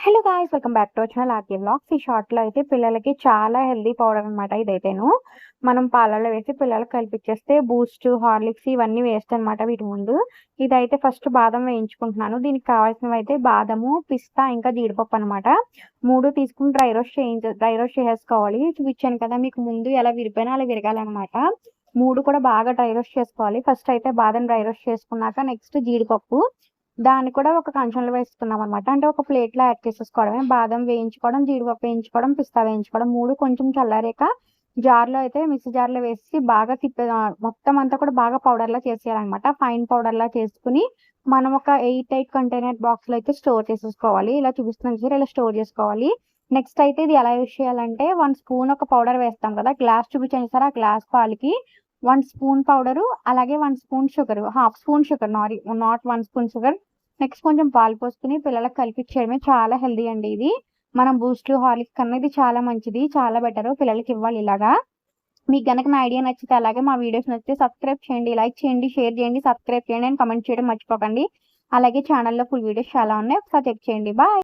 Hello guys! Welcome back to our channel RK vlogs. ఈ షార్ట్‌లో అయితే పిల్లలకి చాలా హెల్తీ పౌడర్ అనమాట ఇదైతేను. మనం పాలల్లో వేసి పిల్లలకి కలిపిచ్చేస్తే బూస్ట్, హార్లిక్స్ ఇవన్నీ వేస్ట్ అనమాట వీటి ముందు. ఇదైతే ఫస్ట్ బాదం వేయించుకుంటున్నాను. దీనికి కావాల్సినవైతే బాదము, పిస్తా ఇంకా జీడిపప్పు అనమాట. 3 తీసుకొని డ్రై రోస్ట్ చేసేసుకోవాలి. చూపిచ్చాను కదా మీకు ముందు ఎలా విరిపోయినా అలా విరగాలనమాట. 3 కూడా బాగా డ్రై రోస్ట్ చేసుకోవాలి. ఫస్ట్ అయితే బాదం డ్రై రోస్ట్ చేసుకున్నాక నెక్స్ట్ జీడిపప్పు. దాన్ని కూడా ఒక కంచంలో వేసుకున్నామనమాట. అంటే ఒక ప్లేట్‌లో యాడ్ చేసేసుకోవడమే. బాదం వేయించుకోవడం, జీడిపప్పు వేయించుకోవడం, పిస్తా వేయించుకోవడం 3 కొంచెం చల్లారాక జార్‌లో అయితే మిక్సీ జార్‌లో వేసి బాగా మొత్తం అంతా కూడా బాగా పౌడర్‌లా చేసేయాలనమాట. ఫైన్ పౌడర్‌లా చేసుకొని మనం ఒక ఎయిర్ టైట్ కంటైనర్ బాక్స్‌లో అయితే స్టోర్ చేసేసుకోవాలి. ఇలా చూపిస్తున్నాను చూసారా ఇలా స్టోర్ చేసుకోవాలి. నెక్స్ట్ అయితే ఇది ఎలా యూజ్ చేయాలంటే 1 స్పూన్ ఒక పౌడర్ వేస్తాం కదా! గ్లాస్ చూపించాను చూసారా ఆ గ్లాస్ పాలకి 1 స్పూన్ పౌడరు, అలాగే 1 spoon sugar, half spoon sugar not 1 spoon sugar. Next కొంచెం పాలు పోసుకొని పిల్లలకి కలిపిచ్చేయడమే. చాలా హెల్తీ అండి ఇది. మనం బూస్ట్, హార్లిక్స్ కన్నా ఇది చాలా మంచిది. చాలా బెటరు. పిల్లలకి ఇవ్వాలి ఇలాగా. మీకు గనక నా ఐడియా నచ్చితే అలాగే మా వీడియోస్ నచ్చితే సబ్స్క్రైబ్ చేయండి, లైక్ చేయండి, షేర్ చేయండి, సబ్స్క్రైబ్ చేయండి అండ్ కామెంట్ చేయడం మర్చిపోకండి. అలాగే ఛానల్‌లో ఫుల్ వీడియోస్ చాలా ఉన్నాయి. ఒకసారి చెక్ చేయండి. బాయ్.